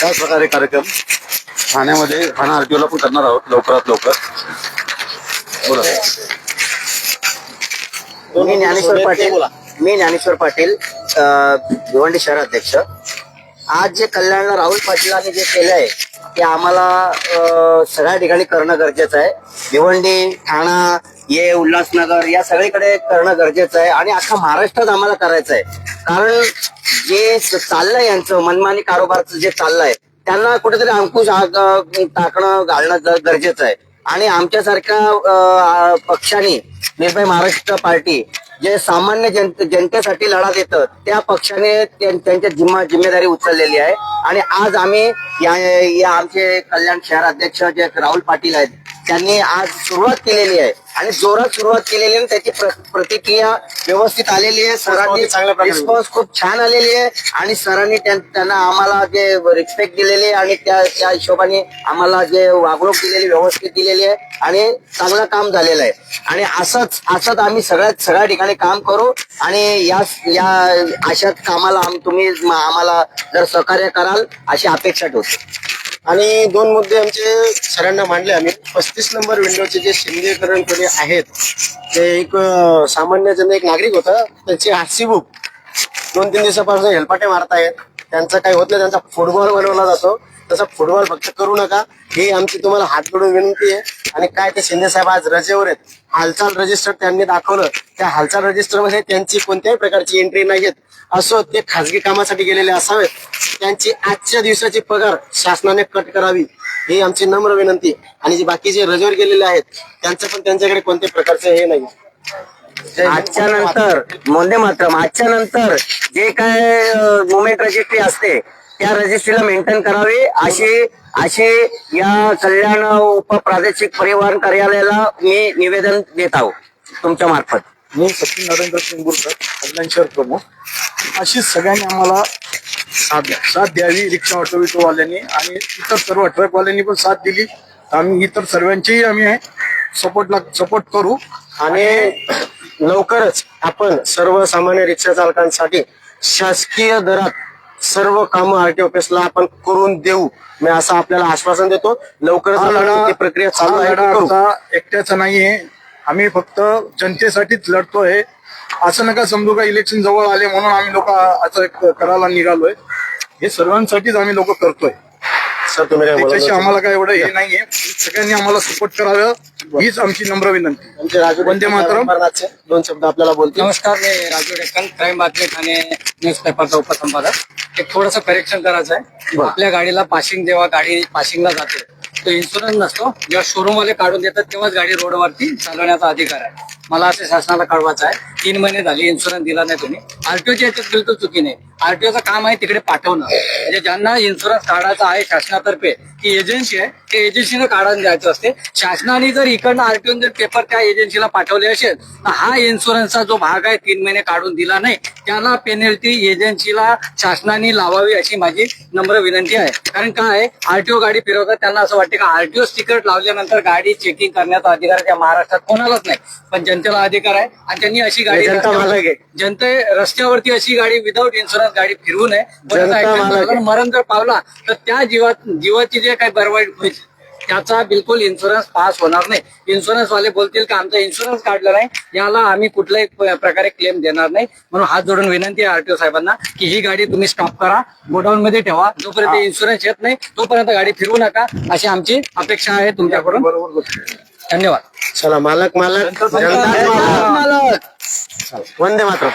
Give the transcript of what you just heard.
त्याच प्रकारे कार्यक्रम ठाण्यामध्ये ठाणा आरटीओला पण करणार आहोत लवकरात लवकर. बोला. मी ज्ञानेश्वर पाटील भिवंडी शहराध्यक्ष. आज जे कल्याण राहुल पाटलांनी जे केलं आहे ते आम्हाला सगळ्या ठिकाणी करणं गरजेचं आहे. भिवंडी, ठाणा, उल्हासनगर या सगळीकडे करणं गरजेचं आहे आणि अख्खा महाराष्ट्रात आम्हाला करायचं आहे. कारण जे चाललंय यांचं मनमानी कारोबारचं जे चाललंय त्यांना कुठेतरी अंकुश टाकणं घालणं गरजेचं आहे. आणि आमच्यासारख्या पक्षाने निर्भय महाराष्ट्र पार्टी जे सामान्य जनतेसाठी लढा देतं त्या पक्षाने त्यांच्या जिम्मेदारी उचललेली आहे. आणि आज आम्ही या आमचे कल्याण शहराध्यक्ष जे राहुल पाटील आहेत त्यांनी आज सुरुवात केलेली आहे आणि जोरात सुरुवात केलेली आहे. त्याची प्रतिक्रिया व्यवस्थित आलेली आहे. सरांनी रिस्पॉन्स खूप छान आलेली आहे आणि सरांनी त्यांना आम्हाला जे रिस्पेक्ट दिलेली आहे आणि त्या हिशोबाने आम्हाला जे वागणूक दिलेली व्यवस्थित दिलेली आहे आणि चांगलं काम झालेलं आहे. आणि असंच आम्ही सगळ्या ठिकाणी काम करू आणि या अशाच कामाला तुम्ही आम्हाला जर सहकार्य कराल अशी अपेक्षा ठेवतो. आणि 2 मुद्दे आमचे सरांना मांडले आम्ही. 35 नंबर विंडोचे जे शिंदेकरण कोणी आहेत ते एक सामान्य जन एक नागरिक होता, त्यांची आरसी बुक 2-3 दिवसापासून हेलपाटे मारतायत. त्यांचं काही होत नाही, त्यांचा फुटबॉल बनवला जातो. तसा फुटबॉल फक्त करू नका ही आमची तुम्हाला हात जोडून विनंती आहे. आणि काय ते शिंदे साहेब आज रजेवर आहेत. हालचाल रजिस्टर त्यांनी दाखवलं, त्या हालचाल रजिस्टर मध्ये त्यांची कोणत्याही प्रकारची एंट्री नाही आहेत. असो ते खासगी कामासाठी गेलेले असावेत, त्यांची आजच्या दिवसाची पगार शासनाने कट करावी ही आमची नम्र विनंती. आणि जे बाकीचे रजेवर गेलेले आहेत त्यांचं पण त्यांच्याकडे कोणत्याही प्रकारचे हे नाही. आजच्या नंतर जे काय मुवमेंट रजिस्ट्री असते त्या रजिस्ट्रीला मेंटेन करावी अशी या कल्याण उपप्रादेशिक परिवहन कार्यालयाला मी निवेदन देत आहोत तुमच्या मार्फत. मी सचिन नरेंद्र सिंगूरकर, कल्याण शहर प्रमुख. अशीच सगळ्यांनी आम्हाला साथ द्यावी, रिक्षा ऑटोवाल्यांनी आणि इतर सर्व ट्रकवाल्यांनी पण साथ दिली. आम्ही इतर सर्वांचेही आम्ही सपोर्ट करू. आणि लवकरच आपण सर्वसामान्य रिक्षा चालकांसाठी शासकीय दरात सर्व कामं आरटीओ ऑफिसला आपण करून देऊ मी असं आपल्याला आश्वासन देतो. लवकरच ती प्रक्रिया चालू आहे. एकट्याचा नाहीये, आम्ही फक्त जनतेसाठीच लढतोय. असं नका समजू का इलेक्शन जवळ आले म्हणून आम्ही लोक असं करायला निघालोय. हे सर्वांसाठीच आम्ही लोक करतोय. सर तुम्ही काय त्याच्याशी आम्हाला काय एवढं हे नाहीये. सगळ्यांनी आम्हाला सपोर्ट करावं हीच आमची नम्र विनंती. वंदे मातरम 2 शब्द आपल्याला बोलतो. नमस्कार, मी राजू डेक्कन, क्राईम बातमी ठाणे न्यूजपेपरचा उपसंपादक. एक थोडंसं करेक्शन करायचं आहे. आपल्या गाडीला पासिंग जेव्हा गाडी पासिंगला जाते तो इन्शुरन्स नसतो. जेव्हा शोरूम वाले काढून देतात तेव्हाच गाडी रोडवरती चालवण्याचा अधिकार आहे. मला असं शासनाला कळवायचं आहे. 3 महिने झाले इन्शुरन्स दिला नाही तुम्ही. आरटीओच्या याच्यात बिलकुल चुकी नाही. आरटीओचं काम आहे तिकडे पाठवणं. म्हणजे ज्यांना इन्शुरन्स काढायचा आहे शासनातर्फे ती एजन्सी आहे, त्या एजन्सीनं काढून द्यायचं असते. शासनाने जर इकडनं आरटीओ जर पेपर त्या एजन्सीला पाठवले असेल तर हा इन्शुरन्सचा जो भाग आहे 3 महिने काढून दिला नाही त्याला पेनल्टी एजन्सीला शासनाने लावावी अशी माझी नम्र विनंती आहे. कारण काय आहे, आरटीओ गाडी फिरवतात त्यांना असं वाटतं का आरटीओ स्टिकर लावल्यानंतर गाडी चेकिंग करण्याचा अधिकार त्या महाराष्ट्रात कोणालाच नाही, पण जनतेला अधिकार आहे. आणि त्यांनी अशी गाडी जनते रस्त्यावरती अशी गाडी विदाऊट इन्शुरन्स गाडी फिरवू नये. मरण जर पावला तर त्या जीवाची जे काही बरवाईट होईल त्याचा बिलकुल इन्शुरन्स पास होणार नाही. इन्शुरन्स वाले बोलतील की आमचा इन्शुरन्स काढला नाही, याला आम्ही कुठल्याही प्रकारे क्लेम देणार नाही. म्हणून हात जोडून विनंती आहे आरटीओ साहेबांना की ही गाडी तुम्ही स्टॉप करा, गोडाऊन मध्ये ठेवा. जोपर्यंत इन्शुरन्स येत नाही तोपर्यंत गाडी फिरवू नका अशी आमची अपेक्षा आहे तुमच्याकडून. धन्यवाद. चला मालक मालक वंदे मातरम.